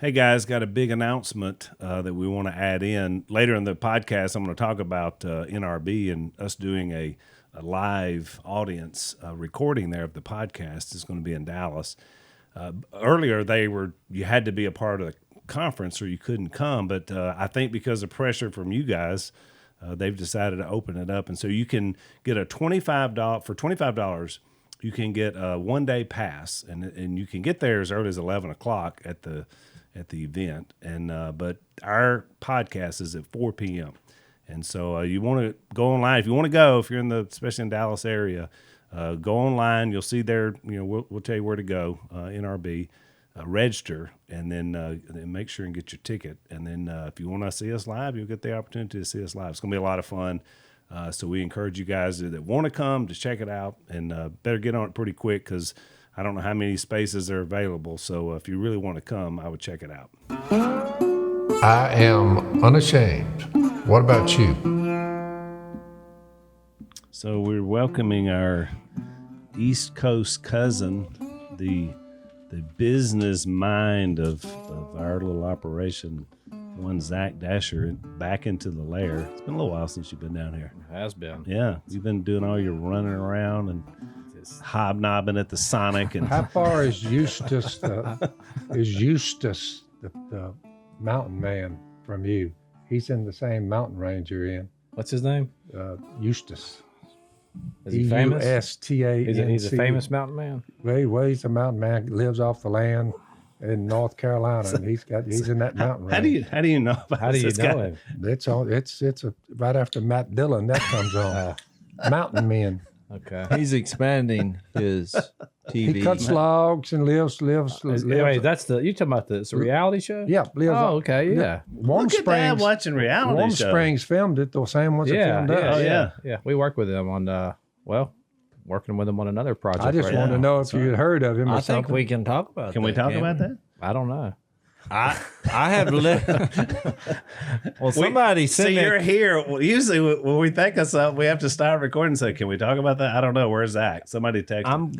Hey guys, got a big announcement that we want to add in. Later in the podcast, I'm going to talk about NRB and us doing a live audience recording there of the podcast. It's going to be in Dallas. Earlier, you had to be a part of the conference or you couldn't come, but I think because of pressure from you guys, they've decided to open it up. And so you can get for $25, you can get a one-day pass, and you can get there as early as 11 o'clock at the event, but our podcast is at 4 p.m. And so you want to go online. If you want to go, if you're especially in Dallas area, go online. You'll see there, we'll tell you where to go, NRB, register, and then make sure and get your ticket. And then if you want to see us live, you'll get the opportunity to see us live. It's going to be a lot of fun. So we encourage you guys that want to come to check it out, and better get on it pretty quick because I don't know how many spaces are available, so if you really want to come, I would check it out. I am unashamed. What about you? So we're welcoming our East Coast cousin, the business mind of our little operation, one Zac Dasher, back into the lair. It's been a little while since you've been down here. It has been. Yeah, you've been doing all your running around and hobnobbing at the Sonic. And how far is Eustace, the mountain man, from you? He's in the same mountain range you're in. What's his name? Eustace. Is he famous? Eustanc. He's a famous mountain man. Well, he's a mountain man. Lives off the land in North Carolina, and he's in that mountain range. How do you know about How do you know him? It's right after Matt Dillon that comes on. Mountain Men. Okay. He's expanding his TV. He cuts logs and lives. Wait, that's you talking about it's a reality show? Yeah. Okay, yeah. Warm Look at Springs. that, watching reality Warm show. Springs filmed it the same ones that filmed us. Yeah. We work with him on working with him on another project. I just wanted to know if you had heard of him or I something. think we can talk about that. Can we talk about that? I don't know. I have well, somebody So sent me. you're here. Well, usually when we think of something, we have to start recording and say, can we talk about that? I don't know. Where's Zach? Somebody text me.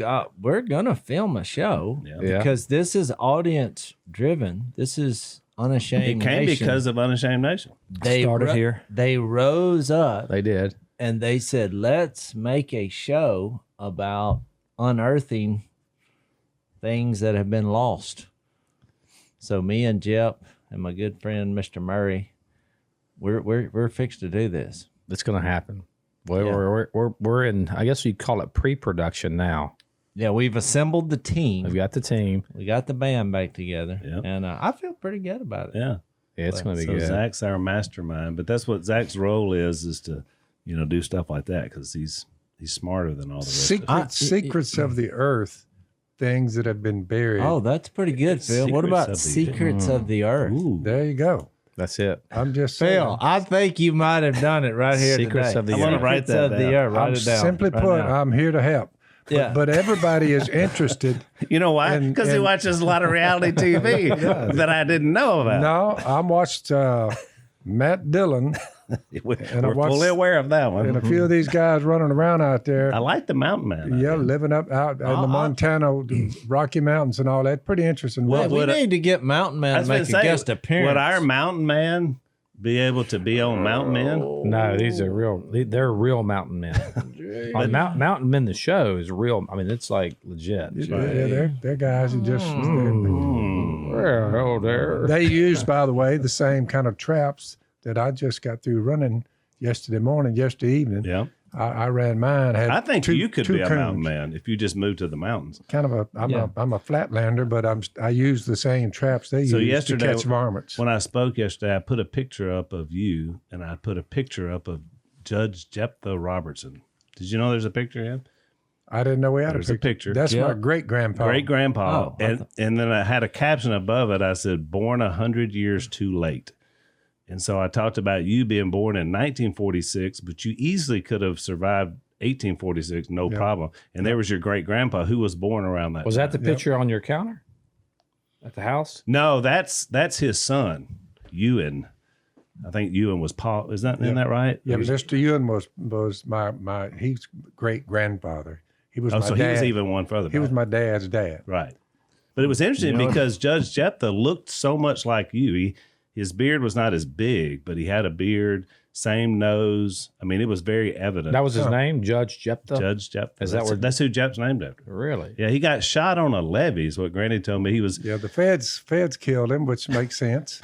We're gonna film a show Yeah. because this is audience driven. This is Unashamed It came Nation. because of Unashamed Nation. They started here. They rose up They did. and they said, let's make a show about unearthing things that have been lost. So me and Jep and my good friend Mr. Murray, we're fixed to do this. It's going to happen. We're in, I guess you'd call it pre-production now. Yeah, we've assembled the team. We've got the team. We got the band back together, Yep. and I feel pretty good about it. Yeah. It's going to be So good. Zach's our mastermind, but that's what Zach's role is to, do stuff like that because he's smarter than all the rest of us. Secrets of the earth, things that have been buried. Oh, that's pretty good, Phil. What Secrets about of the- Secrets of the Earth? Ooh. There you go. That's it. I'm just saying. Phil, I think you might have done it right here Secrets today. of the I wanna Earth. write that Secrets of the down. Earth. Write it down. Simply right put, now. I'm here to help. Yeah. But everybody is interested. You know why? And- Because he and- watches a lot of reality TV that I didn't know about. No, I watched Matt Dillon We're And I watched- fully aware of that one. and a few of these guys running around out there. I like the mountain man. Yeah, living up out in the Montana Rocky Mountains and all that. Pretty interesting. Well, we would- need to get Mountain I Man was to gonna make a say, guest appearance. would our mountain man be able to be on Mountain Man? No, these are real. They're real mountain men. Mountain Men, the show is real. I mean, it's like legit. Yeah, they're guys who just Well, there. they use, by the way, the same kind of traps that I just got through running yesterday evening. Yeah. I ran mine. Had I think you could two be a coons. mountain man if you just moved to the mountains. Kind of I'm Yeah. a flatlander, but I use the same traps they So use yesterday, to catch varmints. when I spoke yesterday, I put a picture up of you and I put a picture up of Judge Jephthah Robertson. Did you know there's a picture of him? I didn't know we had There's a a picture. picture. That's Yeah. my great grandpa. Great grandpa. Oh, I and then I had a caption above it. I said, born 100 years too late. And so I talked about you being born in 1946, but you easily could have survived 1846, no problem. And there was your great grandpa who was born around that Was time. that the picture on your counter at the house? No, that's his son, Ewan. I think Ewan was Paul. Isn't that right? Yeah, Mr. Ewan was my he's great grandfather. He was Oh, my so dad. he was even one further He was back. my dad's dad. Right. But it was interesting You know, because Judge Jephthah looked so much like you. His beard was not as big, but he had a beard, same nose. I mean, it was very evident. that was his name, Judge Jephthah. Judge Jephthah. Is that That's who Jeph's named after. Really? Yeah, he got shot on a levee, is what Granny told me. He was. Yeah, the feds killed him, which makes sense.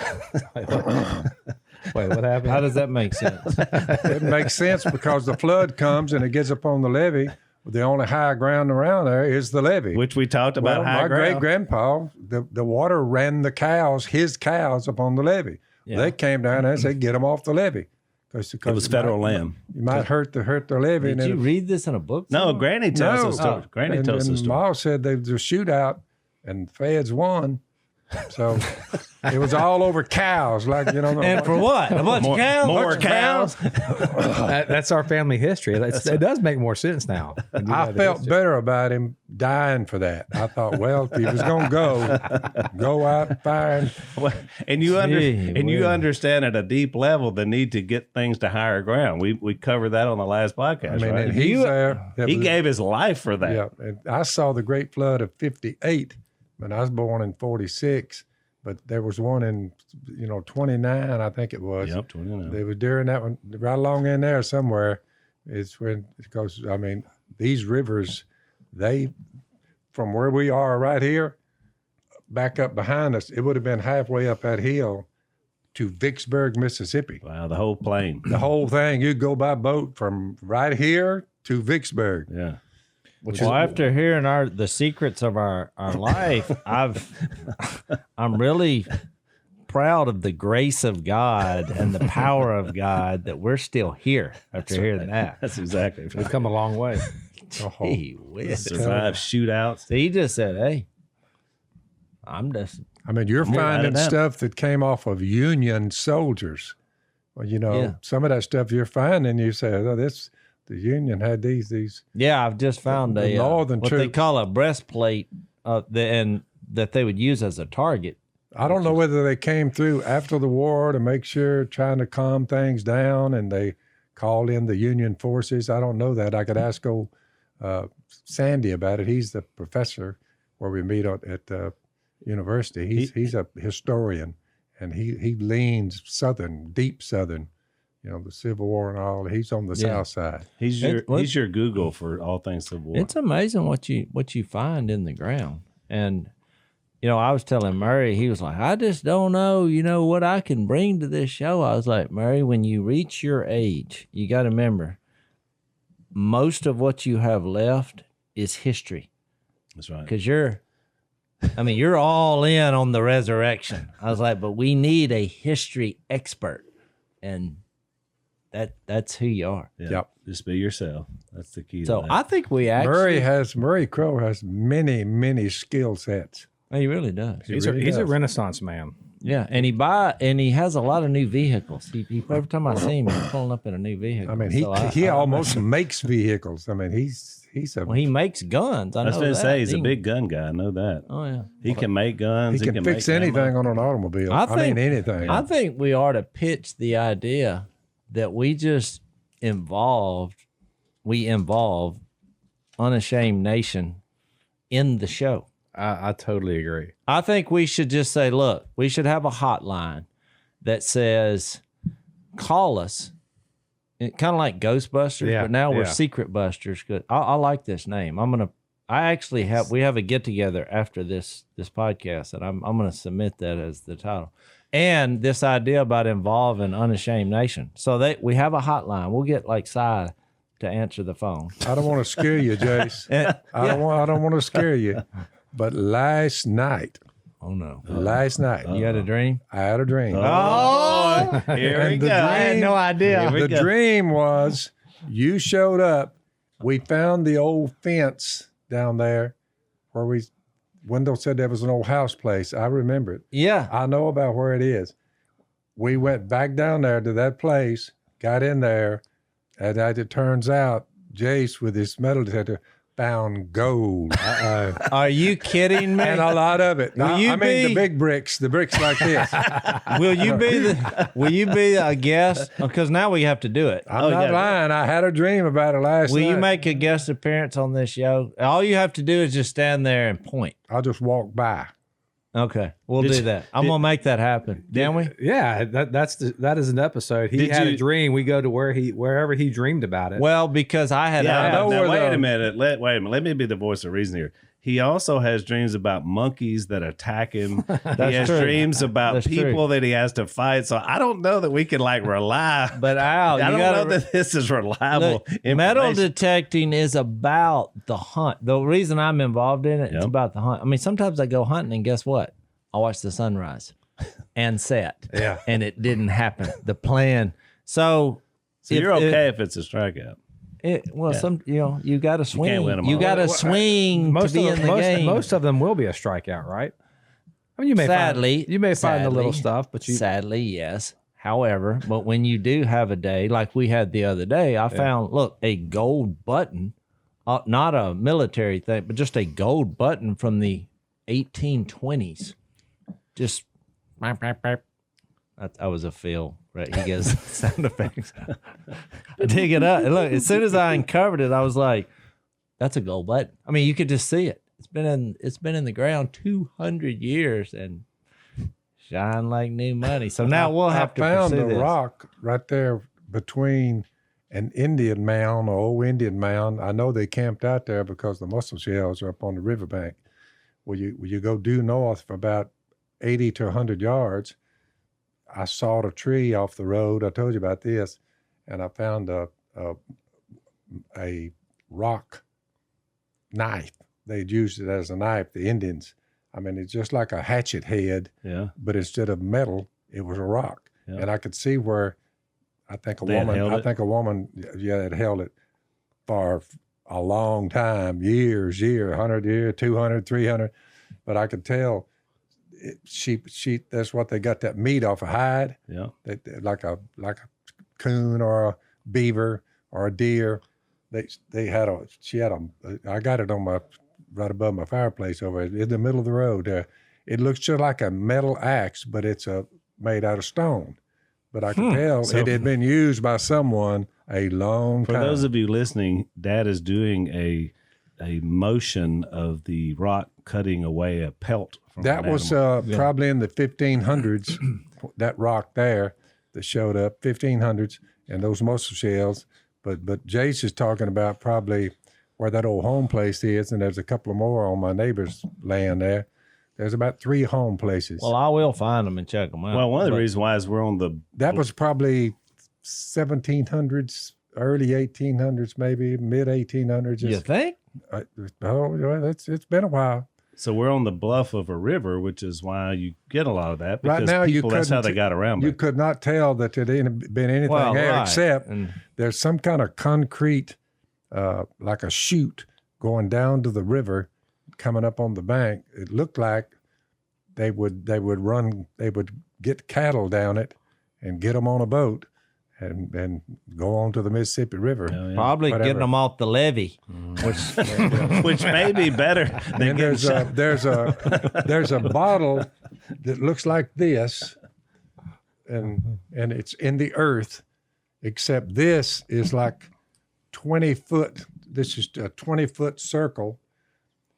Wait, what happened? How does that make sense? It makes sense because the flood comes and it gets up on the levee. The only high ground around there is the levee. Which we talked about high my ground. great-grandpa, the water ran the cows, his cows, up on the levee. Yeah. They came down there and said, get them off the levee. Because It was federal land. You might hurt the levee. Did you read this in a book? No, somewhere? Granny tells us. No. Granny tells us. And story. Ma said there was a shootout and the feds won. So it was all over cows, like, you know. And for what? A bunch of cows? More cows. That's our family history. It does make more sense now. I felt better about him dying for that. I thought, well, if he was going to go out firing. And you Gee, understand at a deep level the need to get things to higher ground. We covered that on the last podcast. I mean, right? and he's there. He gave his life for that. Yeah, and I saw the Great Flood of '58 when I was born in '46, but there was one in 29, I think it was. Yep, 29. It was during that one, right along in there somewhere. It's when, because I mean, these rivers, they, from where we are right here, back up behind us, it would have been halfway up that hill to Vicksburg, Mississippi. Wow, the whole plane. The whole thing, you'd go by boat from right here to Vicksburg. Yeah. Well, after hearing the secrets of our life, I'm really proud of the grace of God and the power of God that we're still here after hearing that. That's exactly right. We've come a long way. Gee whiz. Survive shootouts. So he just said, "Hey, I'm just." I mean, you're write it finding down. stuff that came off of Union soldiers. Well, Yeah. some of that stuff you're finding, you say, oh, the Union had these. Yeah, I've just found The a northern what they troops. call a breastplate, and that they would use as a target. I don't know whether they came through after the war to make sure, trying to calm things down, and they called in the Union forces. I don't know that. I could ask old Sandy about it. He's the professor where we meet at the university. He's a historian, and he leans Southern, deep Southern. The Civil War and all. He's on the South side. He's your Google for all things Civil War. It's amazing what you find in the ground. And I was telling Murray, he was like, I just don't know, what I can bring to this show. I was like, Murray, when you reach your age, you got to remember, most of what you have left is history. That's right. Because you're all in on the resurrection. I was like, but we need a history expert. And that's who you are. Yeah. Yep. Just be yourself. That's the key. So to that. I think we actually Murray Crowe has many, many skill sets. he really does. He's really a does. Renaissance man. Yeah, and he has a lot of new vehicles. He every time I see him, he's pulling up in a new vehicle. I mean, So he I almost makes vehicles. I mean, he's a well, he makes guns. I I was know going to that. say he's a big gun guy. I know that. Oh yeah. He can make guns. he can fix make ammo. anything on an automobile. I I mean, think- anything. I think we ought to pitch the idea that we just involve Unashamed Nation in the show. I totally agree. I think we should just say, look, we should have a hotline that says, call us. Kind of like Ghostbusters, Yeah, but now we're yeah. Secret Busters. Good. I like this name. We have a get together after this podcast, and I'm gonna submit that as the title. And this idea about involving Unashamed Nation. So we have a hotline. We'll get like Cy to answer the phone. I don't want to scare you, Jace. I don't want to scare you. But last night, Oh no. you You had a dream? I had a dream. Oh, here we And go. the I had no idea. Here we The go. dream was you showed up. We found the old fence down there where Wendell said there was an old house place. I remember it. Yeah. I know about where it is. We went back down there to that place, got in there, and as it turns out, Jace with his metal detector found gold. Are you kidding me? And a lot of it. Will you I mean, be- the big bricks, the bricks like this. Will you be a guest? Because now we have to do it. I'm not lying. I had a dream about it last Will night. you make a guest appearance on this show? All you have to do is just stand there and point. I'll just walk by. Okay, we'll do that. I'm gonna make that happen. Can we? Yeah, that is an episode. He had a dream. We go to wherever he dreamed about it. Well, because I had. Yeah, know now, where wait the- a minute. Wait a minute. Let me be the voice of reason here. He also has dreams about monkeys that attack him. He has true. dreams about That's people true. that he has to fight. So I don't know that we can rely. But Al, I you don't gotta know that this is reliable look, metal information. detecting is about the hunt. The reason I'm involved in it, it's Yep. about the hunt. I mean, sometimes I go hunting and guess what? I watch the sunrise and set. Yeah. And it didn't happen. The plan. So You're okay if it's a strikeout. you got to swing. win 'em You all. got to swing to be in the game. Most of them will be a strikeout, right? I mean, Sadly, you may find the little sadly, stuff, but sadly, yes. However, but when you do have a day like we had the other day, I found a gold button, not a military thing, but just a gold button from the 1820s. Just that was a Phil, right? He gives sound effects. I dig it up. And look, as soon as I uncovered it, I was like, "That's a gold button." I mean, you could just see it. It's been in the ground 200 years and shine like new money. So now we'll have to I found pursue a this. rock right there between an Indian mound, an old Indian mound. I know they camped out there because the mussel shells are up on the riverbank. Will you go due north for about 80 to 100 yards? I sawed a tree off the road. I told you about this, and I found a rock knife. They'd used it as a knife, the Indians. I mean, it's just like a hatchet head, Yeah. but instead of metal, it was a rock. Yeah. And I could see where I think a They had held it? woman had held it for a long time, years, 100 years, 200, 300. But I could tell she that's what they got that meat off a hide. Yeah. Like a coon or a beaver or a deer. She had I got it on right above my fireplace over in the middle of the road there. It looks just like a metal axe, but it's made out of stone. But I could tell So- it had been used by someone a long For time. those of you listening, Dad is doing a motion of the rock cutting away a pelt. From That an was animal. probably in the 1500s, that rock there that showed up, 1500s, and those mussel shells. But Jace is talking about probably where that old home place is, and there's a couple of more on my neighbor's land there. There's about 3 home places. Well, I will find them and check them out. Well, one of the But reasons why is we're on the that was probably 1700s, early 1800s, maybe mid 1800s. you think? It's been a while. So we're on the bluff of a river, which is why you get a lot of that. Right Because now, people, that's how couldn't- they got around You it. could not tell that there had been anything Well, there right. except And- there's some kind of concrete, like a chute going down to the river, coming up on the bank. It looked like they would get cattle down it and get them on a boat and go on to the Mississippi River. Oh, yeah. Probably Whatever. getting them off the levee. Which may be better than And getting shot. there's a bottle that looks like this, and it's in the earth, except this is like 20 foot. This is a 20-foot circle.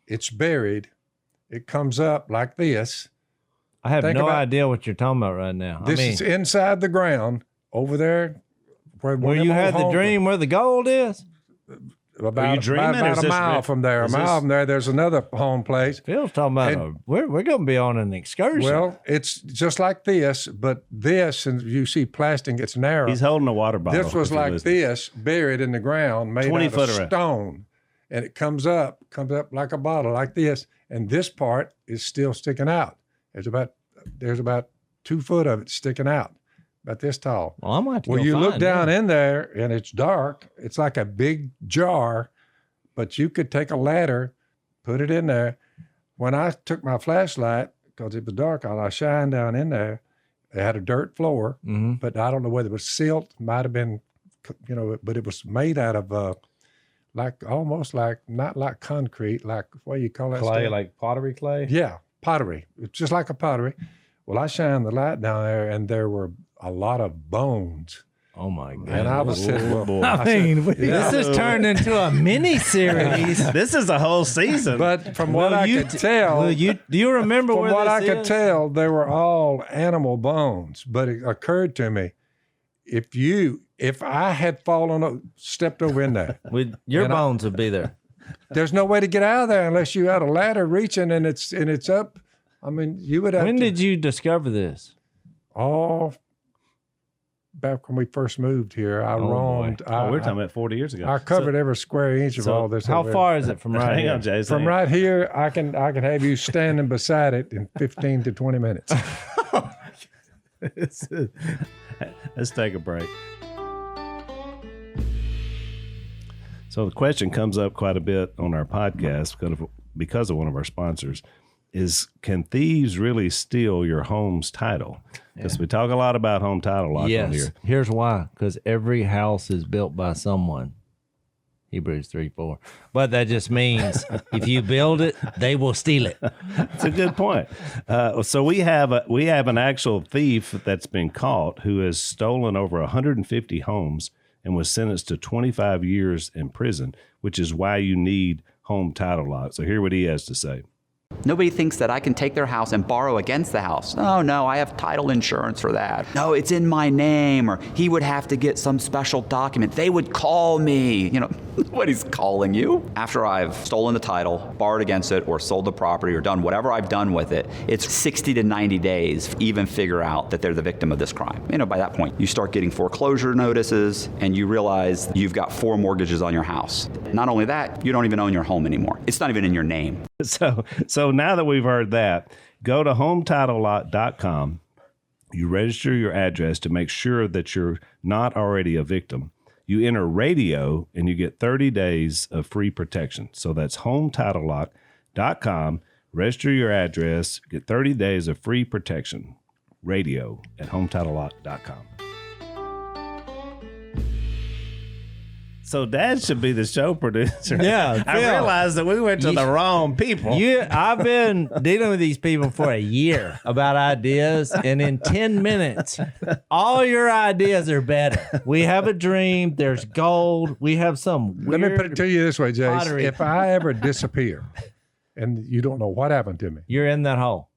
It's buried. It comes up like this. I have Think no about- idea what you're talking about right now. This is inside the ground over there. where you had the dream where the gold is? About, you dreaming, or about is a this mile real? from there. A Is mile this- from there, there's another home place. Phil's talking about And- we're going to be on an excursion. Well, it's just like this, but this, and you see plastic, it's narrow. He's holding a water bottle. This was if you're like listening. this, buried in the ground, made 20 out foot of around. stone. And it comes up like a bottle, like this. And this part is still sticking out. There's about 2 foot of it sticking out, about this tall. well, I'm going to have to Well, go you look find down it. in there and it's dark. It's like a big jar, but you could take a ladder, put it in there. When I took my flashlight, because it was dark, I shined down in there. It had a dirt floor, but I don't know whether it was silt, might have been, but it was made out of almost like not like concrete, like what do you call that Clay, stuff? like pottery clay. Yeah, pottery. It's just like a pottery. Well, I shined the light down there, and there were a lot of bones. Oh my God! And I was sitting. Oh, boy. I mean, this has turned into a mini series. This is a whole season. But from what I could tell, do you remember from where what I this could is? tell, they were all animal bones. But it occurred to me, if I had stepped over in there, Your bones would be there. there's no way to get out of there unless you had a ladder reaching and it's up. I mean, you would have. When did you discover this? Back when we first moved here, I roamed. We're talking about 40 years ago. I covered every square inch of all this. How over far is it from right Hang here? on, Jason. From right here, I can have you standing beside it in 15 to 20 minutes. Let's take a break. So the question comes up quite a bit on our podcast because of one of our sponsors is, can thieves really steal your home's title? Because we talk a lot about home title lock on Yes. here. Here's why. Because every house is built by someone. Hebrews 3:4. But that just means if you build it, they will steal it. It's a good point. So we have an actual thief that's been caught who has stolen over 150 homes and was sentenced to 25 years in prison, which is why you need home title lock. So hear what he has to say. Nobody thinks that I can take their house and borrow against the house. Oh, no, I have title insurance for that. No, it's in my name, or he would have to get some special document. They would call me. Nobody's calling you. After I've stolen the title, borrowed against it, or sold the property, or done whatever I've done with it, it's 60 to 90 days to even figure out that they're the victim of this crime. By that point, you start getting foreclosure notices, and you realize you've got 4 mortgages on your house. Not only that, you don't even own your home anymore. It's not even in your name. So now that we've heard that, go to HometitleLock.com. You register your address to make sure that you're not already a victim. You enter radio and you get 30 days of free protection. So that's HometitleLock.com. Register your address, get 30 days of free protection. Radio at HometitleLock.com. So Dad should be the show producer. Yeah, I Phil. realized that we went to the wrong people. I've been dealing with these people for a year about ideas, and in 10 minutes, all your ideas are better. We have a dream. There's gold. We have some weird... Let me put it to you this way, Jace. pottery. If I ever disappear and you don't know what happened to me, You're in that hole.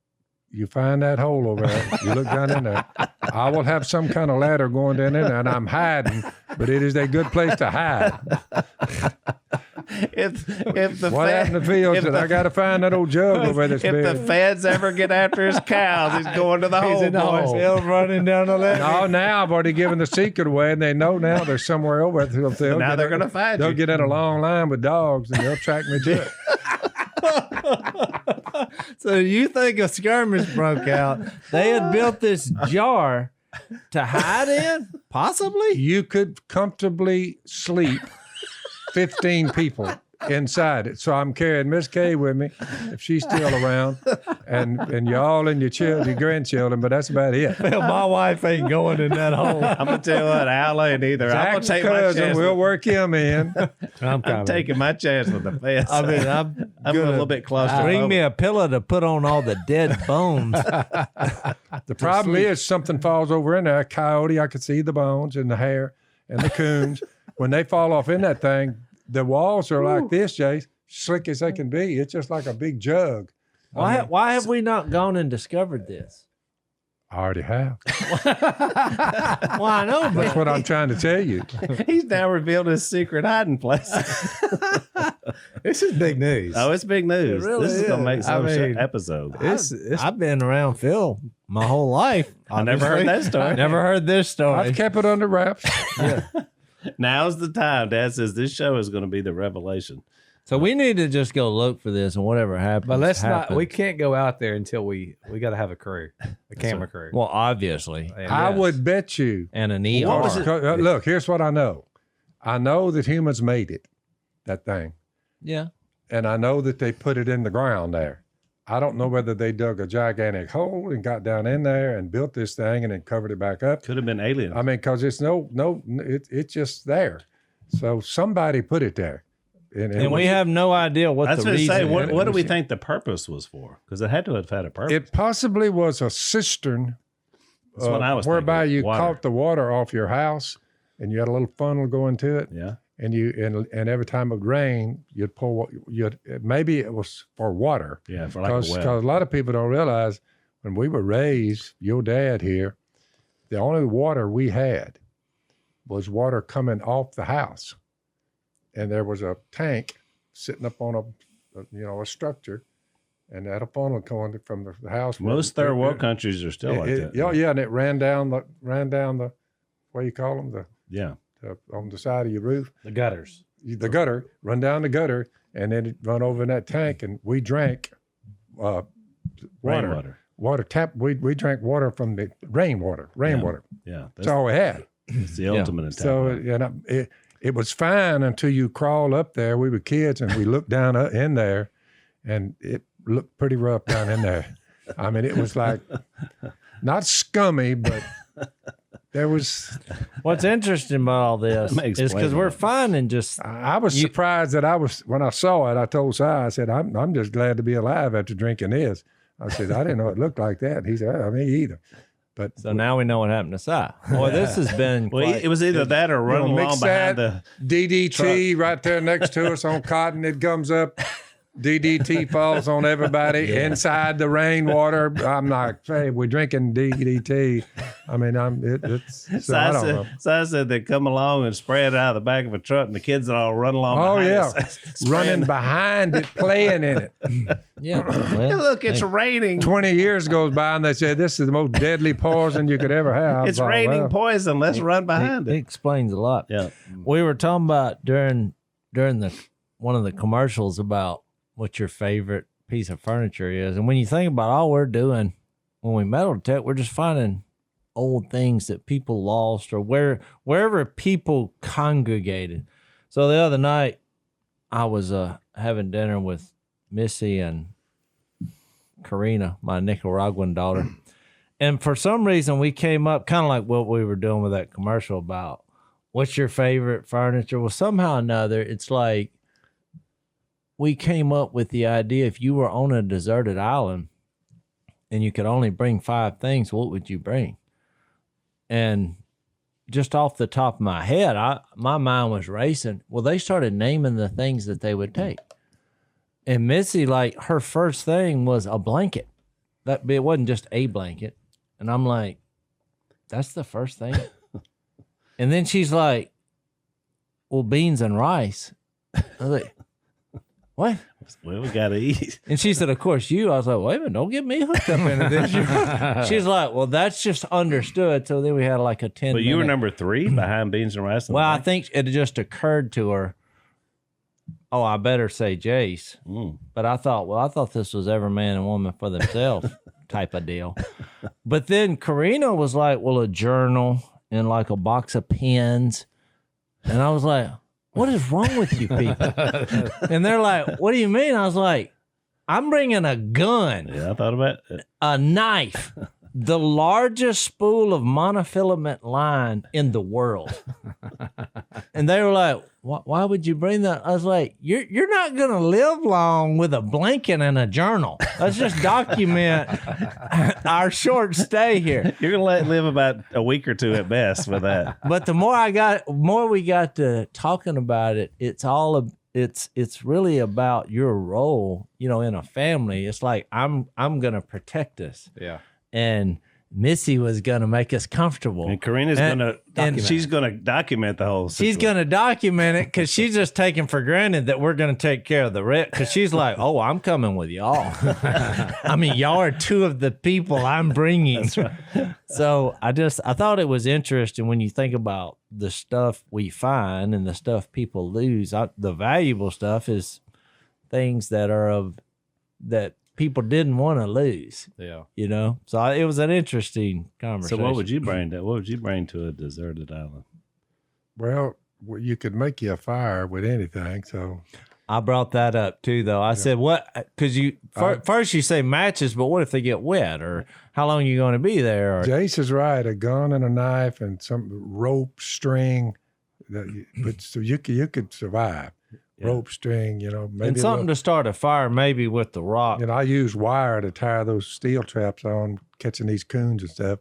you find that hole over there, you look down in there, I will have some kind of ladder going down in there, and I'm hiding, but it is a good place to hide. If the What happened to Phil said, I got to find that old jug over there that's if the buried. feds ever get after his cows, he's going to the hole. in the hole. boys. Phil running down the left. No, now I've already given the secret away, and they know now they're somewhere over there. Now they're gonna find They'll you. get in a long line with dogs, and they'll track me to it. So you think a skirmish broke out? They had built this jar to hide in? Possibly? You could comfortably sleep 15 people inside it. So I'm carrying Miss Kay with me, if she's still around, and y'all and your grandchildren, but that's about it. Well, my wife ain't going in that hole. I'm gonna tell you what, Al ain't either. I'm gonna Zach's take my cousin, chance. we'll work him in. I'm taking my chance with the feds. I mean, I'm a little bit closer. Bring me a pillow to put on all the dead bones. The problem is something falls over in there. A coyote, I could see the bones and the hair and the coons. When they fall off in that thing, the walls are like this, Jay, slick as they can be. It's just like a big jug. Why have we not gone and discovered this? I already have. Well, I know, but That's what I'm trying to tell you. He's now revealed his secret hiding place. This is big news. Oh, it's big news. It really This is gonna make is. some I mean, episode. I've been around Phil my whole life. I never heard that story. Never heard this story. I've kept it under wraps. Now's the time. Dad says this show is going to be the revelation. So we need to just go look for this, and whatever happens. But let's not. happens. We can't go out there until we got to have a crew, a camera crew. Well, obviously, And I yes. would bet you. and an ER. Look, here's what I know. I know that humans made it, that thing. Yeah. And I know that they put it in the ground there. I don't know whether they dug a gigantic hole and got down in there and built this thing and then covered it back up. Could have been aliens. I mean, because it's it's just there. So somebody put it there. And we have no idea what I was the going to reason say, is. what do we think the purpose was for? Because it had to have had a purpose. It possibly was a cistern, That's what I was whereby thinking. you Water. caught the water off your house, and you had a little funnel going to it. Yeah. And every time it would rain, you'd pour. Maybe it was for water. Yeah, for like a well. Because a lot of people don't realize when we were raised, your dad here, the only water we had was water coming off the house, and there was a tank sitting up on a structure, and that a funnel coming from the house. Most third world countries are still like that. Yeah, and it ran down the what do you call them, Yeah. on the side of your roof, The gutters. the gutter, run down the gutter, and then it run over in that tank, and we drank water. Rainwater. Water tap. We drank water from the rainwater. Yeah. That's all we had. That's the ultimate attack. So it was fine until you crawl up there. We were kids, and we looked down in there, and it looked pretty rough down in there. I mean, it was like not scummy, but there was. What's interesting about all this is because we're finding just. I was surprised that when I saw it, I told Si, I said, I'm just glad to be alive after drinking this. I said, I didn't know it looked like that. And he said, me either. But So now we know what happened to Si. Boy, this has been. Well, it was either that or running mix along behind that, the DDT right there next to us on cotton. It comes up. DDT falls on everybody inside the rainwater. I'm like, hey, we're drinking DDT. I mean, so I don't know. So I said they come along and spray it out of the back of a truck, and the kids would all run along. Oh, behind yeah. us, Running behind it, playing in it. Yeah. Hey, Well, look, it's raining. 20 years goes by, and they said, this is the most deadly poison you could ever have. It's I thought, raining well, poison. Let's run behind it it. explains a lot. Yeah. We were talking about during one of the commercials about what your favorite piece of furniture is. And when you think about all we're doing when we metal detect, we're just finding old things that people lost or wherever people congregated. So the other night I was having dinner with Missy and Karina, my Nicaraguan daughter. And for some reason we came up kind of like what we were doing with that commercial about what's your favorite furniture? Well, somehow or another, it's like we came up with the idea if you were on a deserted island and you could only bring 5 things, what would you bring? And just off the top of my head, my mind was racing. Well, they started naming the things that they would take. And Missy, like, her first thing was a blanket. It wasn't just a blanket. And I'm like, that's the first thing? And then she's like, well, beans and rice. I was like, what? Well, we got to eat. And she said, of course you. I was like, wait a minute, don't get me hooked up into this. She's like, well, that's just understood. So then we had like a 10 But you were number 3 behind beans and rice. Well, I think it just occurred to her, oh, I better say Jase. But I thought this was every man and woman for themselves type of deal. But then Karina was like, well, a journal and like a box of pens. And I was like, what is wrong with you people? And they're like, what do you mean? I was like, I'm bringing a gun. Yeah, I thought about it. A knife, the largest spool of monofilament line in the world. And they were like, why would you bring that? I was like, you're not going to live long with a blanket and a journal. Let's just document our short stay here. You're going to live about a week or 2 at best with that. But the more we got to talking about it, it's really about your role, in a family. It's like, I'm going to protect us. Yeah. And Missy was going to make us comfortable. And Karina's going to, she's going to document the whole situation. She's going to document it because she's just taking for granted that we're going to take care of the rest. Because she's like, oh, I'm coming with y'all. I mean, y'all are 2 of the people I'm bringing. That's right. So I thought it was interesting when you think about the stuff we find and the stuff people lose. The valuable stuff is things that people didn't want to lose. Yeah. So it was an interesting conversation. So what would you bring to a deserted island? Well, you could make you a fire with anything. So I brought that up too, though. I said, what? Because first you say matches, but what if they get wet? Or how long are you going to be there? Or, Jase is right. A gun and a knife and some rope, string. So you could survive. rope string, maybe And something to start a fire, maybe with the rock. I use wire to tie those steel traps on, catching these coons and stuff.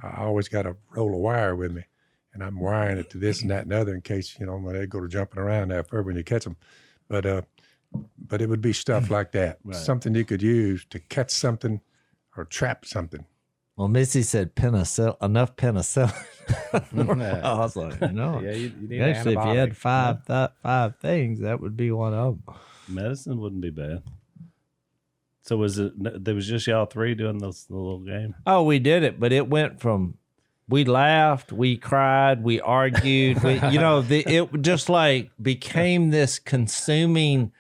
I always got a roll of wire with me, and I'm wiring it to this and that and other in case, when they go to jumping around that fur when you catch them. But it would be stuff like that, something you could use to catch something or trap something. Well, Missy said enough penicillin. I was like, Yeah, you need actually, if you had antibiotics. five things, that would be one of them. Medicine wouldn't be bad. So there was just y'all three doing this little game? Oh, we did it, but it went from we laughed, we cried, we argued. It just like became this consuming.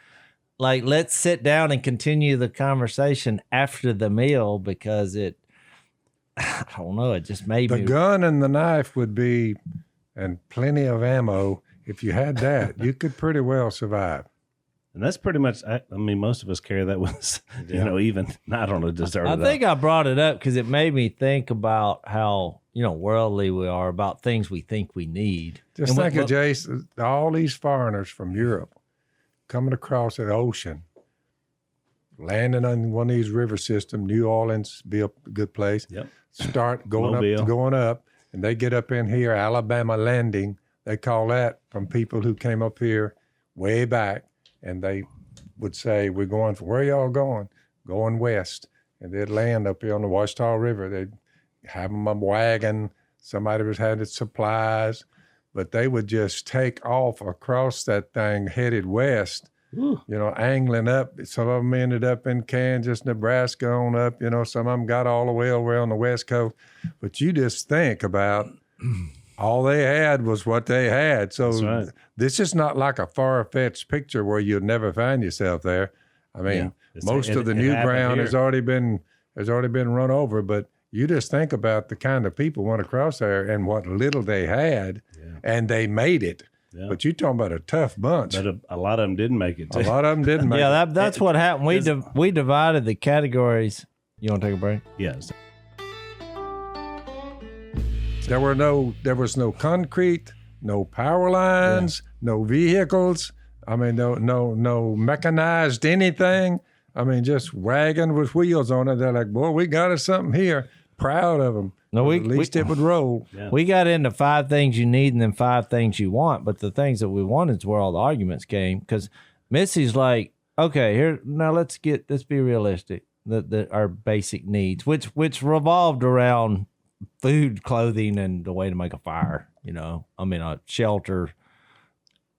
Like, let's sit down and continue the conversation after the meal because I don't know, it just made the me. The gun and the knife would be, and plenty of ammo. If you had that, you could pretty well survive. And that's pretty much, I mean, most of us carry that with us, even not on a dessert. I think I brought it up because it made me think about how, worldly we are about things we think we need. Just think of Jason, all these foreigners from Europe coming across the ocean, landing on one of these river systems. New Orleans be a good place. Yep. Start going up, and they get up in here, Alabama Landing. They call that from people who came up here way back, and they would say, "We're going for where y'all going? Going west." And they'd land up here on the Washita River. They'd have them a wagon. Somebody was having supplies, but they would just take off across that thing headed west. Angling up. Some of them ended up in Kansas, Nebraska on up. Some of them got all the way over on the West Coast. But you just think about all they had was what they had. So this is not like a far-fetched picture where you'll never find yourself there. I mean, most of the new ground has already been run over. But you just think about the kind of people went across there and what little they had, and they made it. Yeah. But you're talking about a tough bunch. But a lot of them didn't make it. A lot of them didn't make it. Yeah, that's what happened. We divided the categories. You want to take a break? Yes. There was no concrete, no power lines, no vehicles. I mean, no mechanized anything. I mean, just wagon with wheels on it. They're like, boy, we got us something here. Proud of them. No, at least it would roll. Yeah. We got into 5 things you need and then 5 things you want. But the things that we wanted is where all the arguments came. Because Missy's like, okay, let's be realistic. Our basic needs, which revolved around food, clothing, and the way to make a fire. A shelter.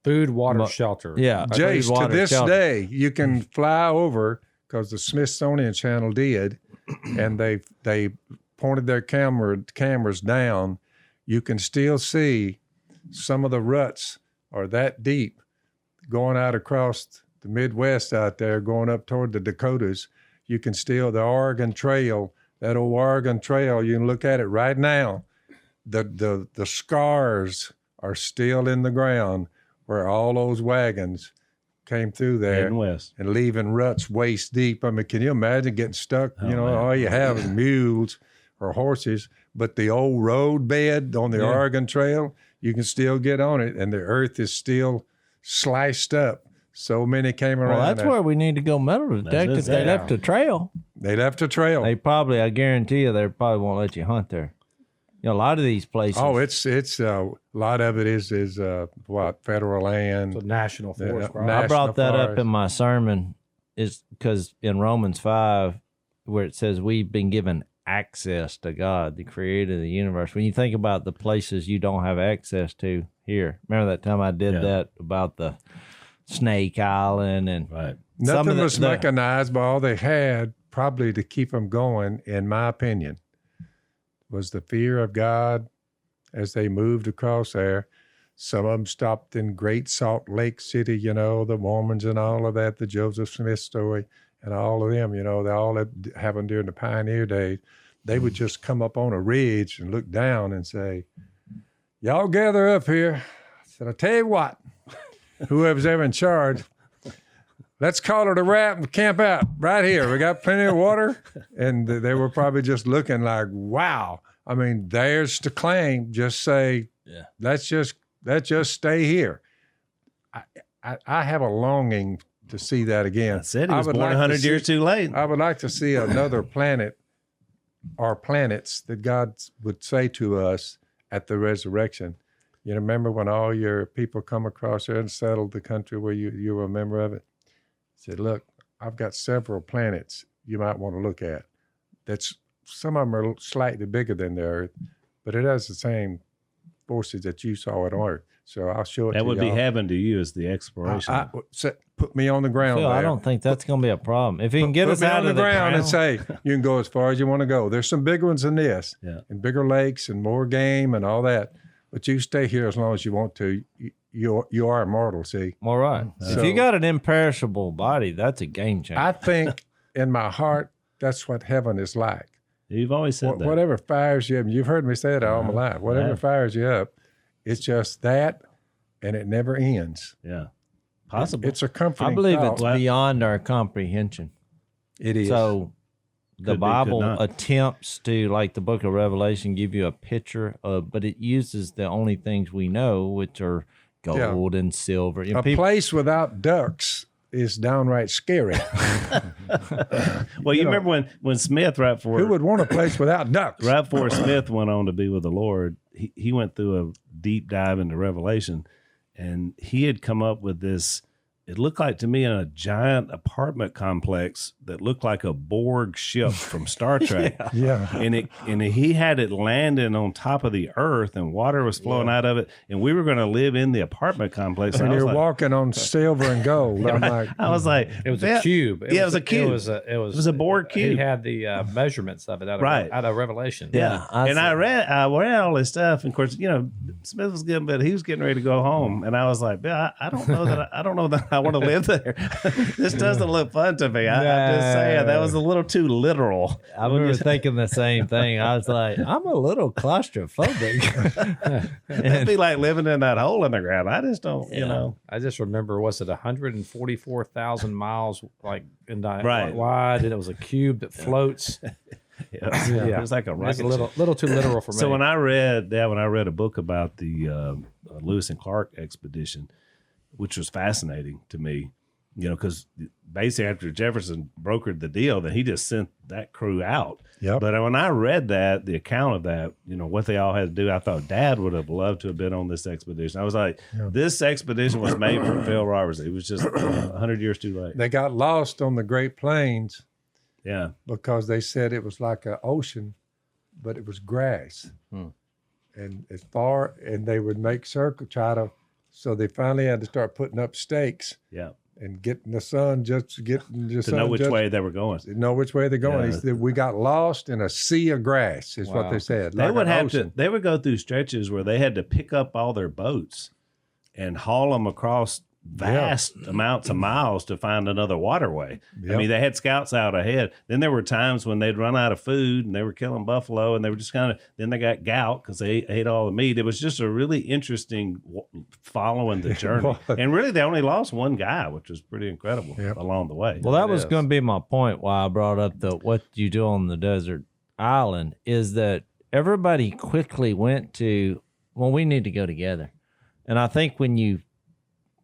Food, water, shelter. Yeah. Jase, food, water, to this shelter. day, you can fly over, because the Smithsonian Channel did, and they pointed their cameras down. You can still see some of the ruts are that deep going out across the Midwest out there, going up toward the Dakotas. You can still, the Oregon Trail, that old Oregon Trail, you can look at it right now. The scars are still in the ground where all those wagons came through there and leaving ruts waist deep. I mean, can you imagine getting stuck? All you have is mules or horses, but the old road bed on the Oregon Trail, you can still get on it, and the earth is still sliced up. So many came around. Well, that's where we need to go metal detectors. They left a trail. They left a trail. I guarantee you, they probably won't let you hunt there. A lot of these places. Oh, it's a lot of it is federal land. It's a national forest. I brought that up in my sermon, is because in Romans 5, where it says we've been given access to God, the creator of the universe. When you think about the places you don't have access to here, remember that time I did that about the Snake Island and nothing was mechanized, but all they had probably to keep them going, in my opinion, was the fear of God as they moved across there. Some of them stopped in Great Salt Lake City, the Mormons and all of that, the Joseph Smith story, and all of them, they all that happened during the pioneer days. They would just come up on a ridge and look down and say, y'all gather up here. I said, I tell you what, whoever's ever in charge, let's call it a wrap and camp out right here. We got plenty of water. And they were probably just looking like, wow. I mean, theirs to claim, just say, let's just stay here. I have a longing to see that again. I said he was would born like to 100 years too late. I would like to see another planet or planets that God would say to us at the resurrection. You remember when all your people come across there and settled the country where you were a member of it? Said, look, I've got several planets you might want to look at. That's some of them are slightly bigger than the Earth, but it has the same forces that you saw at Earth. So I'll show it to you. That would be heaven to you as the exploration. Put me on the ground. Phil, there. I don't think that's going to be a problem. If he can get Put us me out on of the ground and say, you can go as far as you want to go. There's some bigger ones than this, and bigger lakes and more game and all that. But you stay here as long as you want to. You are immortal, see? All right. If you got an imperishable body, that's a game changer. I think in my heart, that's what heaven is like. You've always said that. Whatever fires you up, you've heard me say it all my life. Whatever fires you up, it's just that, and it never ends. Yeah. Possible. It's a comforting I believe thought. it's beyond our comprehension. It is. So the Could be, Bible could not. attempts to, like the book of Revelation, give you a picture of, but it uses the only things we know, which are gold and silver. You know, a place without ducks is downright scary. Well, you remember when Smith, right before Who would want a place without ducks? right before Smith went on to be with the Lord, he went through a deep dive into Revelation, and he had come up with this. It looked like to me a giant apartment complex that looked like a Borg ship from Star Trek. Yeah. And he had it landing on top of the earth, and water was flowing out of it, and we were going to live in the apartment complex. And I was you're like, walking on silver and gold. I'm like, I was like, It was "Yeah." a cube. It was a cube. It was a Borg He cube. had the measurements of it out of Revelation. Yeah, and I read all this stuff, and of course, Smith was good, but he was getting ready to go home, and I was like, "Bill, I don't know that I want to live there. This doesn't look fun to me." I'm just saying that was a little too literal. I remember thinking the same thing. I was like, I'm a little claustrophobic. It'd be like living in that hole in the ground. I just don't, I just remember, was it 144,000 miles like Right. wide, and it was a cube that floats. It was like a That's rocket a little too literal for me. So when I read a book about the Lewis and Clark expedition, which was fascinating to me, because basically after Jefferson brokered the deal, then he just sent that crew out. Yep. But when I read the account of that, what they all had to do, I thought Dad would have loved to have been on this expedition. I was like, this expedition was made for Phil Robertson. It was just 100 years too late. they got lost on the Great Plains Yeah. because they said it was like an ocean, but it was grass. And as far, and they would make so they finally had to start putting up stakes Yeah. and getting the sun, To know which way they were going. know which way they're going. Yeah. He said, we got lost in a sea of grass, is what they said. They like would an have ocean. they would go through stretches where they had to pick up all their boats and haul them across vast amounts of miles to find another waterway. I mean, they had scouts out ahead. Then there were times when they'd run out of food and they were killing buffalo, and they were just then they got gout because they ate all the meat. It was just a really interesting following the journey. And really, they only lost one guy, which was pretty incredible along the way. Well, that was going to be my point why I brought up what you do on the desert island is that everybody quickly went to, well, we need to go together. And I think when you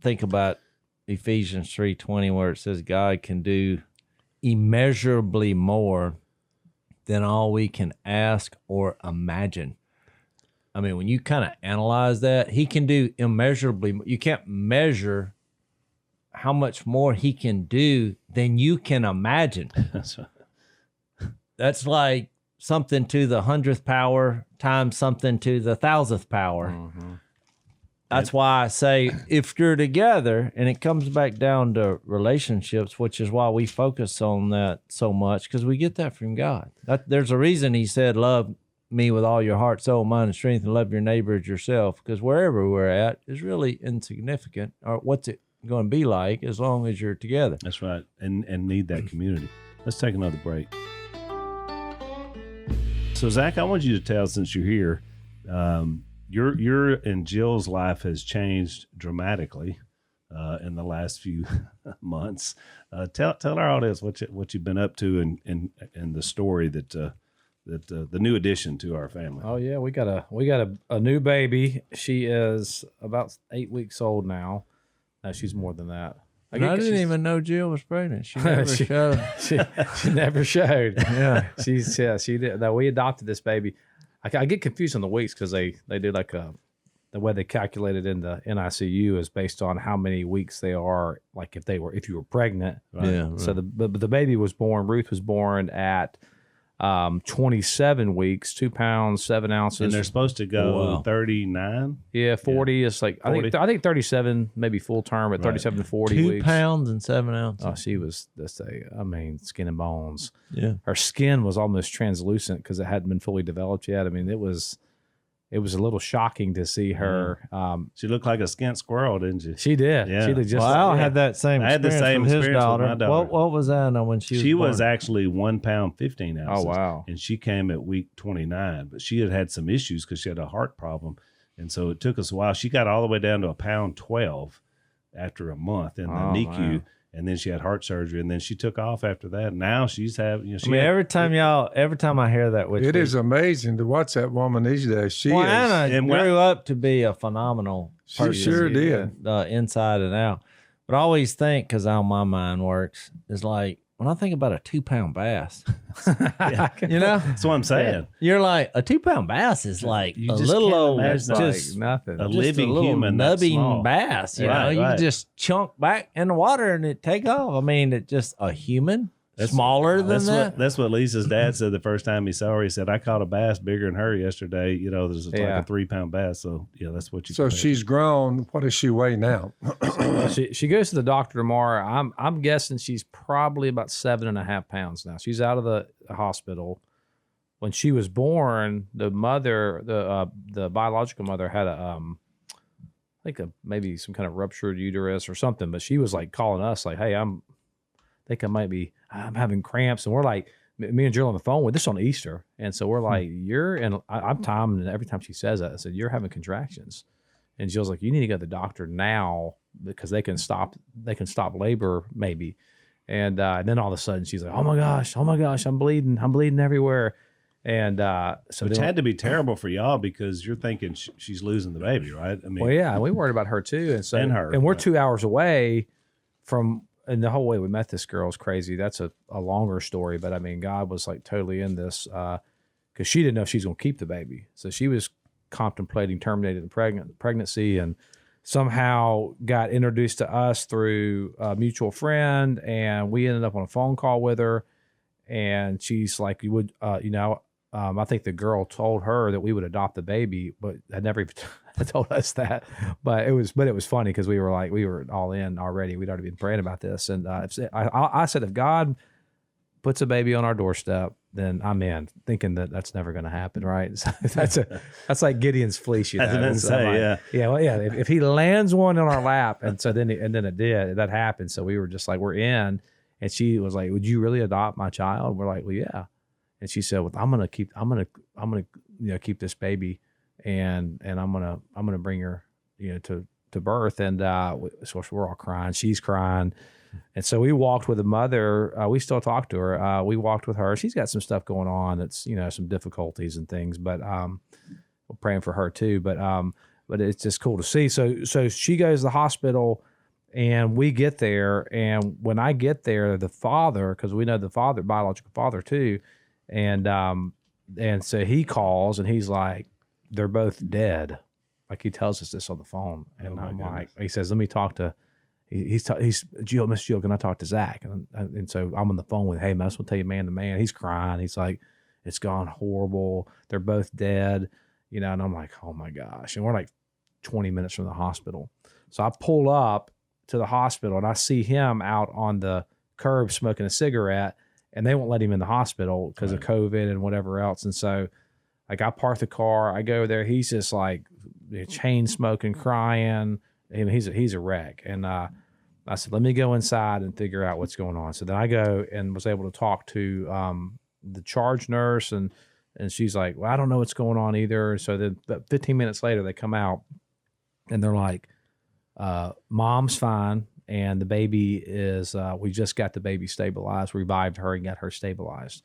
think about Ephesians 3:20, where it says God can do immeasurably more than all we can ask or imagine. I mean, when you kind of analyze that, he can do immeasurably. You can't measure how much more he can do than you can imagine. That's like something to the 100th power times something to the 1,000th power. Mm-hmm. That's why I say if you're together, and it comes back down to relationships, which is why we focus on that so much, because we get that from God. There's a reason he said, love me with all your heart, soul, mind, and strength, and love your neighbor as yourself, because wherever we're at is really insignificant, or what's it going to be like as long as you're together. That's right. And need that community. Let's take another break. So, Zach, I want you to tell, since you're here, your and Jill's life has changed dramatically in the last few months. Tell our audience what you've been up to and the story that the new addition to our family. Oh yeah, we got a new baby. She is about 8 weeks old now. She's more than that. I didn't even know Jill was pregnant. She never showed. She never showed. Yeah, she did. Now, we adopted this baby. I get confused on the weeks because they do like the way they calculate it in the NICU is based on how many weeks they are. Like if you were pregnant. Right? Yeah. Right. So the baby was born. Ruth was born at 27 weeks, 2 pounds, 7 ounces. And they're supposed to go 39. Yeah, 40 is like 40. I think 37 maybe full term, but 37 to 40 2 weeks. 2 pounds and 7 ounces. Oh, she was skin and bones. Yeah, her skin was almost translucent because it hadn't been fully developed yet. I mean, it was a little shocking to see her. She looked like a skint squirrel, didn't she? She did. Yeah. She did just. Well, I had that same. I had the same with experience his daughter. with my daughter. What was that when she was She born? was actually 1 pound 15 ounces. Oh wow! And she came at week 29, but she had some issues because she had a heart problem, and so it took us a while. She got all the way down to 1.12 pounds after a month in the NICU. Wow. And then she had heart surgery, and then she took off after that. Now she's having. Every time I hear that, it is amazing to watch that woman these days. She Anna grew up to be a phenomenal person. She sure did, inside and out. But I always think, because how my mind works, is like when I think about a 2 pound bass. That's what I'm saying. You're like a 2 pound bass is like a little old, just like nothing, a living human, nubbing bass. You know, you just chunk back in the water and it take off. I mean, it's just a human. Smaller than that. That's what Lisa's dad said the first time he saw her. He said, "I caught a bass bigger than her yesterday. There's like a 3 pound bass." So that's what you. So she's grown. What does she weigh now? she goes to the doctor tomorrow. I'm guessing she's probably about 7.5 pounds now. She's out of the hospital. When she was born, the mother, the biological mother, had maybe some kind of ruptured uterus or something. But she was like calling us like, "Hey, I'm having cramps," and we're like, me and Jill on the phone with this on Easter, and so we're like, I'm Tom, and every time she says that, I said, "You're having contractions," and Jill's like, "You need to go to the doctor now because they can stop labor maybe," and then all of a sudden she's like, oh my gosh, I'm bleeding everywhere, and so it had to be terrible for y'all because you're thinking she's losing the baby, right? I mean, well, yeah, we worried about her too, and so and we're 2 hours away from. And the whole way we met this girl is crazy. That's a longer story, but I mean, God was like totally in this because she didn't know if she was going to keep the baby. So she was contemplating terminating the pregnancy and somehow got introduced to us through a mutual friend. And we ended up on a phone call with her. And she's like, "You would, I think the girl told her that we would adopt the baby, but had never even told us that. But it was funny because we were all in already. We'd already been praying about this, and I said, if God puts a baby on our doorstep, then I'm in. Thinking that that's never going to happen, right? So that's like Gideon's fleece. I was going to say, If he lands one on our lap, and then it did. That happened. So we were just like, we're in. And she was like, "Would you really adopt my child?" We're like, "Well, yeah." And she said, "Well, I'm gonna keep this baby, and I'm gonna bring her, to birth." And so we're all crying. She's crying, and so we walked with the mother. We still talk to her. We walked with her. She's got some stuff going on. That's some difficulties and things, but we're praying for her too. But it's just cool to see. So she goes to the hospital. And we get there, and when I get there, the father, because we know the father, biological father too, and so he calls and he's like, "They're both dead." Like he tells us this on the phone, and I'm like, he says, "Let me talk to." He's Jill, Miss Jill, can I talk to Zach? And so I'm on the phone with, "Hey, man, I just want to tell you, man to man." He's crying. He's like, "It's gone horrible. They're both dead," and I'm like, "Oh my gosh!" And we're like 20 minutes from the hospital, so I pull up to the hospital and I see him out on the curb smoking a cigarette, and they won't let him in the hospital because of COVID and whatever else. And so like I park the car, I go there, he's just like chain smoking, crying, and he's a wreck. And I said, "Let me go inside and figure out what's going on." So then I go and was able to talk to the charge nurse, and she's like, "Well, I don't know what's going on either." So then about 15 minutes later they come out and they're like, "Mom's fine, and the baby is, we just got the baby stabilized, revived her and got her stabilized.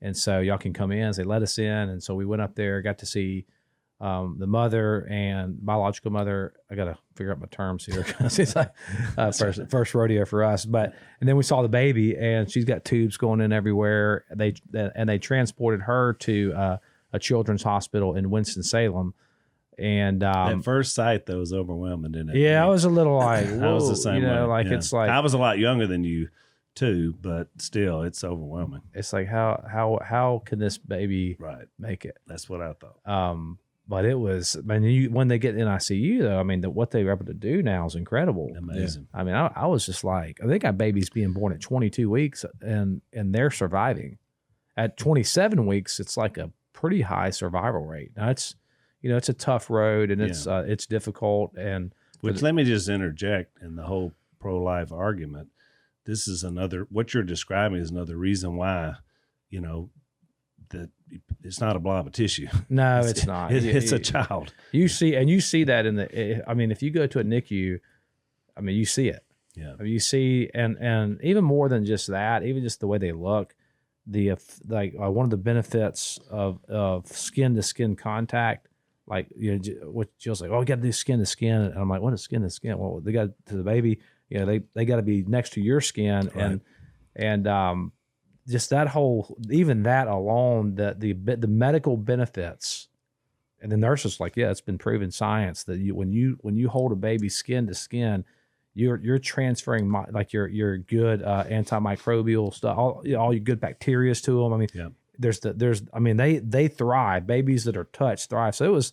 And so y'all can come in." So they let us in. And so we went up there, got to see the mother and biological mother. I got to figure out my terms here because it's like first rodeo for us. And then we saw the baby, and she's got tubes going in everywhere. They transported her to a children's hospital in Winston-Salem. And at first sight, though, was overwhelming, didn't it? Yeah, I was a little like, whoa, I was the same way. like yeah. it's like I was a lot younger than you too, but still, it's overwhelming. It's like how can this baby make it? That's what I thought. But it was, man, when they get in ICU though, I mean, what they were able to do now is incredible. Amazing. Yeah. I mean, I was just like, they got babies being born at 22 weeks and they're surviving. At 27 weeks, it's like a pretty high survival rate. Now it's a tough road and it's difficult. And which let me just interject in the whole pro-life argument. This is what you're describing is another reason why, that it's not a blob of tissue. No, it's not. It's a child. You see that if you go to a NICU, you see it. Yeah. You see, and even more than just that, even just the way they look, one of the benefits of skin to skin contact, what Jill's like, oh, we got to do skin to skin. And I'm like, what is skin to skin? Well, they got to the baby, they got to be next to your skin. Right. And just that whole, even that alone, the medical benefits. And the nurse is like, yeah, it's been proven science that when you hold a baby skin to skin, you're transferring your good antimicrobial stuff, all your good bacteria to them. I mean, yeah. They thrive. Babies that are touched thrive. So it was,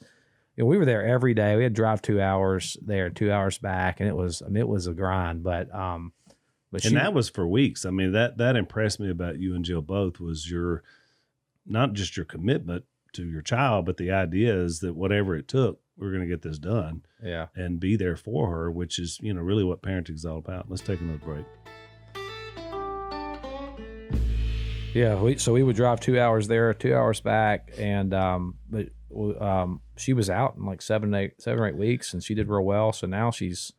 we were there every day. We had to drive 2 hours there, 2 hours back, and it was a grind. But that was for weeks. I mean, that impressed me about you and Jill both was not just your commitment to your child, but the idea is that whatever it took, we're going to get this done. Yeah. And be there for her, which is, really what parenting is all about. Let's take another break. Yeah. So we would drive 2 hours there, 2 hours back. And, she was out in like 7 or 8 weeks and she did real well. So now she's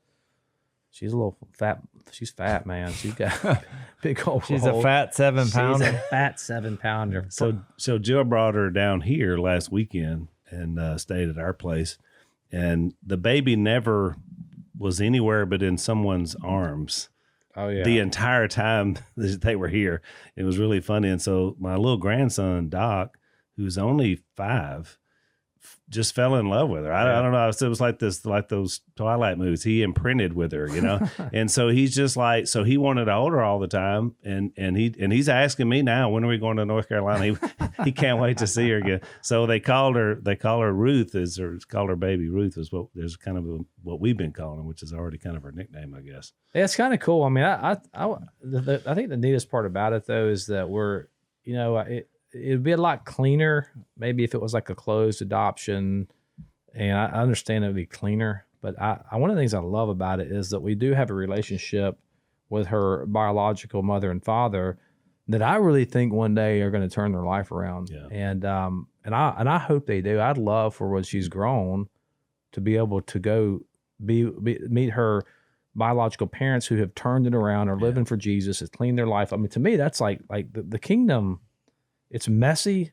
a little fat. She's fat, man. She's got big old. She's a fat 7-pounder. She's a fat 7-pounder. So Jill brought her down here last weekend and stayed at our place, and the baby never was anywhere but in someone's arms. Oh yeah. The entire time they were here, it was really funny. And so my little grandson Doc, who's only 5. Just fell in love with her. I don't know. It was like those Twilight movies. He imprinted with her, and so he's just like, so he wanted to hold her all the time. And he's asking me now, when are we going to North Carolina? He can't wait to see her again. So they call her Ruth, called her baby Ruth is there's kind of what we've been calling her, which is already kind of her nickname, I guess. Yeah, it's kind of cool. I mean, I think the neatest part about it though, is that we're, it'd be a lot cleaner maybe if it was like a closed adoption, and I understand it would be cleaner, but one of the things I love about it is that we do have a relationship with her biological mother and father that I really think one day are going to turn their life around. Yeah. And I hope they do. I'd love for when she's grown to be able to go meet her biological parents who have turned it around, are living for Jesus, has cleaned their life. I mean, to me, that's like the kingdom. It's messy,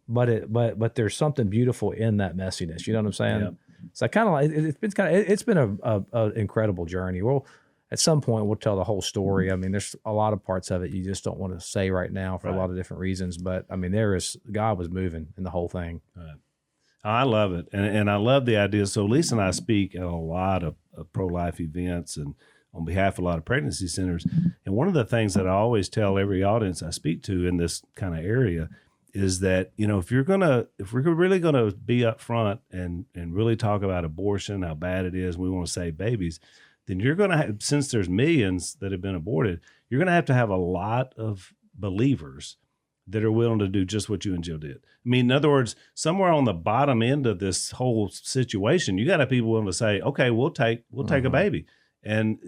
but there's something beautiful in that messiness. You know what I'm saying? Yeah. So kind of like it's been a incredible journey. Well, at some point we'll tell the whole story. I mean, there's a lot of parts of it you just don't want to say right now for a lot of different reasons. But I mean, God was moving in the whole thing. Right. I love it, and I love the idea. So Lisa and I speak at a lot of pro-life events and on behalf of a lot of pregnancy centers. And one of the things that I always tell every audience I speak to in this kind of area is that, if we're really going to be upfront and really talk about abortion, how bad it is, and we want to save babies, then you're going to have, since there's millions that have been aborted, you're going to have a lot of believers that are willing to do just what you and Jill did. I mean, in other words, somewhere on the bottom end of this whole situation, you got to have people willing to say, okay, we'll take a baby. And,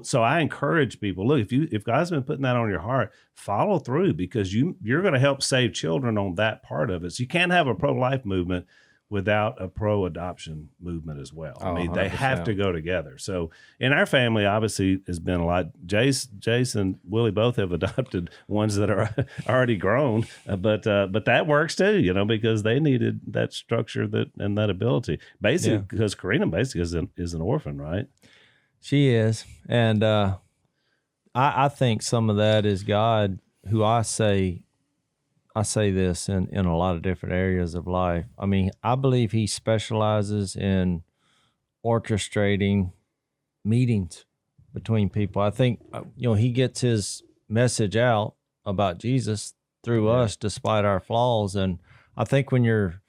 so I encourage people, look, if God's been putting that on your heart, follow through, because you're going to help save children on that part of it. So you can't have a pro-life movement without a pro-adoption movement as well. I Oh, mean, they have 100%. to go together. So in our family, obviously, has been a lot. Jace and Willie both have adopted ones that are already grown, but that works too, because they needed that structure and that ability. Basically, because Karina basically is an orphan, right? She is. And I think some of that is God, who I say this in a lot of different areas of life. I mean, I believe he specializes in orchestrating meetings between people. I think, he gets his message out about Jesus through us despite our flaws. And I think when your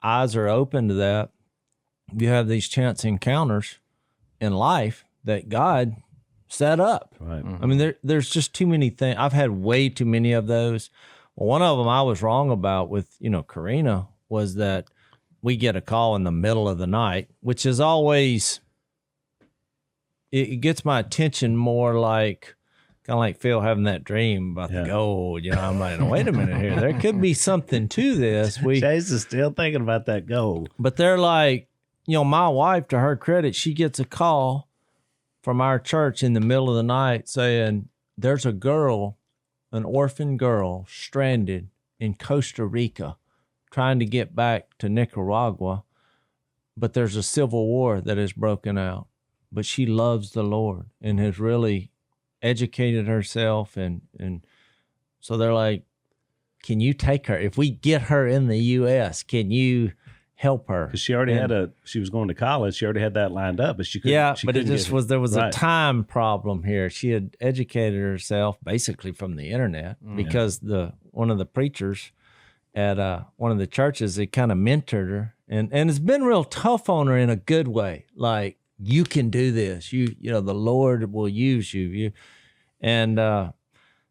eyes are open to that, you have these chance encounters in life that God set up. Right. I mean, there's just too many things. I've had way too many of those. Well, one of them I was wrong about with, Karina was that we get a call in the middle of the night, which is always, it gets my attention more like, kind of like Phil having that dream about the gold. I'm like, wait a minute here. There could be something to this. Chase is still thinking about that gold. But they're like, my wife, to her credit, she gets a call from our church in the middle of the night saying, there's a girl, an orphan girl, stranded in Costa Rica trying to get back to Nicaragua, but there's a civil war that has broken out. But she loves the Lord and has really educated herself. And so they're like, can you take her? If we get her in the U.S., can you help her? Because she already she was going to college. She already had that lined up, but she couldn't. Yeah, she but it couldn't just get was, there was right. a time problem here. She had educated herself basically from the internet because one of the preachers at one of the churches, they kind of mentored her, and it's been real tough on her in a good way. Like, you can do this. You know, the Lord will use you.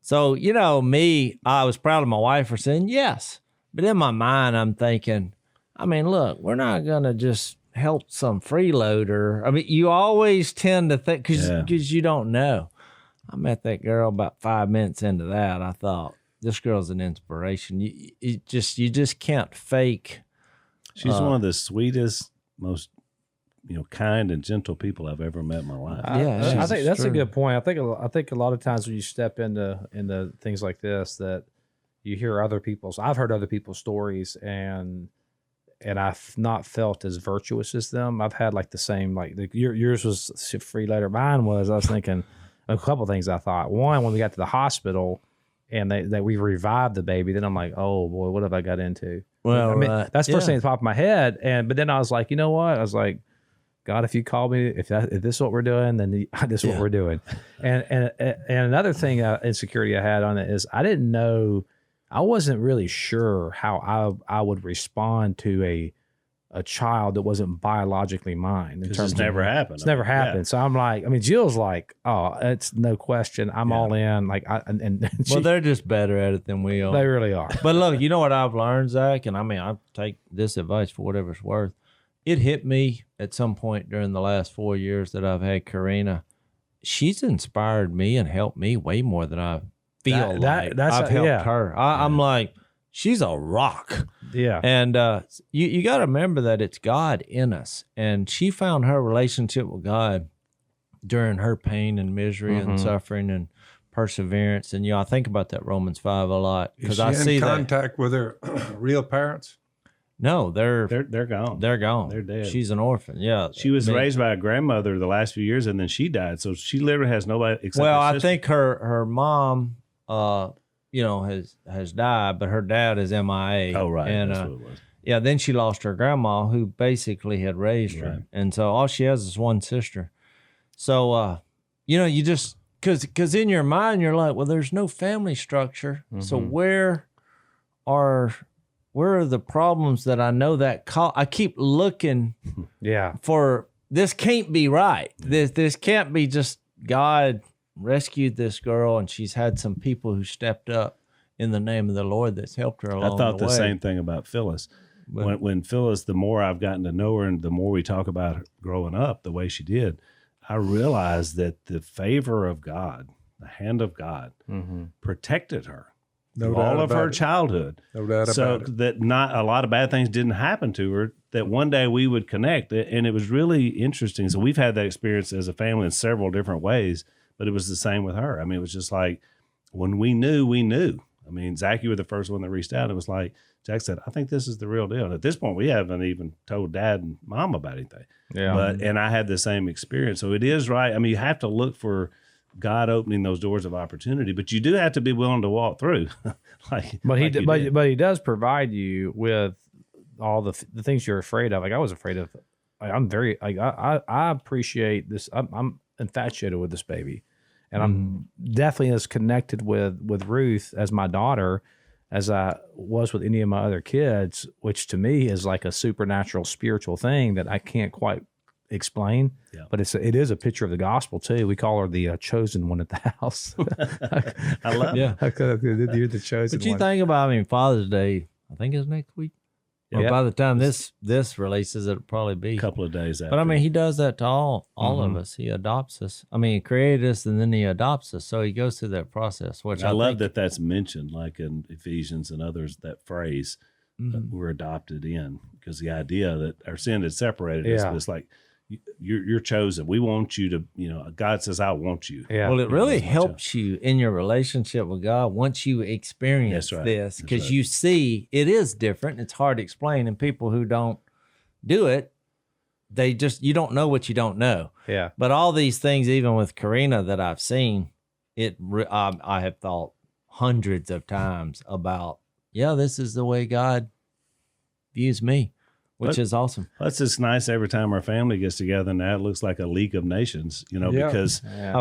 So, me, I was proud of my wife for saying yes. But in my mind, I'm thinking, I mean, look, we're not going to just help some freeloader. I mean, you always tend to think, because you don't know. I met that girl about 5 minutes into that. I thought, this girl's an inspiration. You just can't fake. She's one of the sweetest, most kind and gentle people I've ever met in my life. I think that's true. a good point. I think a lot of times when you step into things like this, that you hear I've heard other people's stories, and I've not felt as virtuous as them. I've had like the same, yours was free later. Mine was, I was thinking a couple of things. I thought, one, when we got to the hospital and that we revived the baby, then I'm like, oh boy, what have I got into? Well, I mean, that's the first thing that popped in my head. But then I was like, you know what? I was like, God, if you call me, if this is what we're doing, then this is what we're doing. And another thing, insecurity I had on it is I wasn't really sure how I would respond to a child that wasn't biologically mine. It's never happened. It's never happened. Yeah. So I'm like, Jill's like, oh, it's no question. I'm all in. Like, well, they're just better at it than we are. They really are. But look, you know what I've learned, Zach? And I take this advice for whatever it's worth. It hit me at some point during the last 4 years that I've had Karina. She's inspired me and helped me way more than I feel like I've helped her. I'm like, she's a rock. Yeah. And you got to remember that it's God in us. And she found her relationship with God during her pain and misery and suffering and perseverance. And, I think about that Romans 5 a lot. Is she in contact with her real parents? No, they're gone. They're gone. They're dead. She's an orphan. Yeah. She was raised by a grandmother the last few years, and then she died. So she literally has nobody except her I sister. think her mom, has died, but her dad is MIA. Oh, right. And, that's what it was. Yeah, then she lost her grandma, who basically had raised her. Right. And so all she has is one sister. So, you just, because in your mind, you're like, well, there's no family structure. So where are the problems that I know that I keep looking for, this can't be right. This can't be just God rescued this girl and she's had some people who stepped up in the name of the Lord that's helped her along the way. I thought the same thing about Phyllis. When Phyllis, the more I've gotten to know her and the more we talk about her growing up the way she did, I realized that the favor of God, the hand of God, protected her No all doubt of her about it. childhood. No doubt So about it. that not a lot of bad things didn't happen to her, that one day we would connect. And it was really interesting. So we've had that experience as a family in several different ways, but it was the same with her. I mean, it was just like when we knew, we knew. I mean, Zach, you were the first one that reached out. It was like, Jack said, I think this is the real deal. And at this point, we haven't even told Dad and Mom about anything. Yeah. And I had the same experience. So it is right. I mean, you have to look for God opening those doors of opportunity, but you do have to be willing to walk through. But he does provide you with all the things you're afraid of. Like I was afraid of. I'm very. I appreciate this. I'm infatuated with this baby, and I'm definitely as connected with Ruth as my daughter as I was with any of my other kids, which to me is like a supernatural spiritual thing that I can't quite explain. Yeah. But it is a picture of the gospel too. We call her the chosen one at the house. I love Yeah. You're the chosen But you one. think about, I mean, Father's Day, I think is next week. Or Yeah. by the time this releases, it'll probably be a couple of days after. But I mean, he does that to all of us. He adopts us. I mean, he created us and then he adopts us. So he goes through that process, which I love think, that that's mentioned, like in Ephesians and others, that phrase, we're adopted in, because the idea that our sin had separated us, Yeah. but it's like, you're chosen. We want you to, God says, I want you. Yeah. Well, it really that's my helps you in your relationship with God once you experience That's right. this, That's because right. you see it is different. It's hard to explain, and people who don't do it, you don't know what you don't know. Yeah. But all these things, even with Karina that I've seen, I have thought hundreds of times about, this is the way God views me, which is awesome. That's just nice every time our family gets together. Now it looks like a League of Nations, Yeah. because Yeah.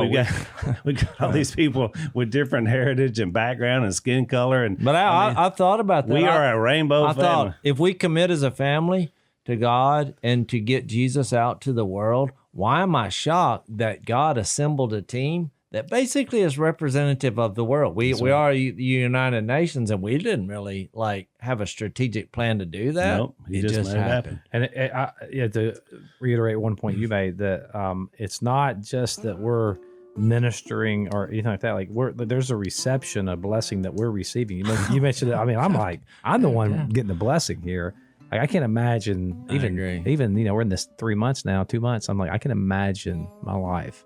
we got all these people with different heritage and background and skin color. And But I thought about that. we are a rainbow I family. thought if we commit as a family to God and to get Jesus out to the world, why am I shocked that God assembled a team that basically is representative of the world? We are the United Nations, and we didn't really have a strategic plan to do that. Nope, he just made it happen. And to reiterate one point you made, that it's not just that we're ministering or anything like that. Like there's a reception, a blessing that we're receiving. You mentioned it. I mean, I'm the one getting the blessing here. Like I can't imagine even we're in this 3 months now, 2 months. I'm like, I can imagine my life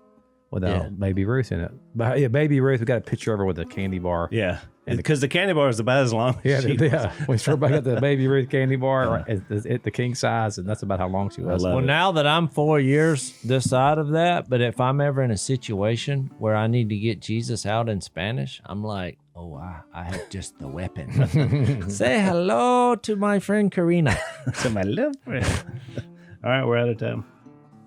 without Baby Ruth in it. But yeah, Baby Ruth, we got a picture of her with a candy bar. Yeah, because the candy bar is about as long as she was. We everybody got the Baby Ruth candy bar at the king size, and that's about how long she was. love Well, it. now that I'm 4 years this side of that, but if I'm ever in a situation where I need to get Jesus out in Spanish, I'm like, I have just the weapon. Say hello to my friend Karina. To my little friend. All right, we're out of time.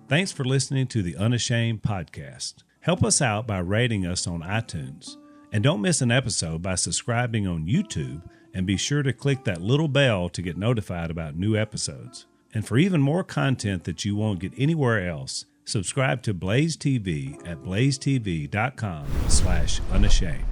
Thanks for listening to the Unashamed podcast. Help us out by rating us on iTunes. And don't miss an episode by subscribing on YouTube, and be sure to click that little bell to get notified about new episodes. And for even more content that you won't get anywhere else, subscribe to Blaze TV at blazetv.com/unashamed.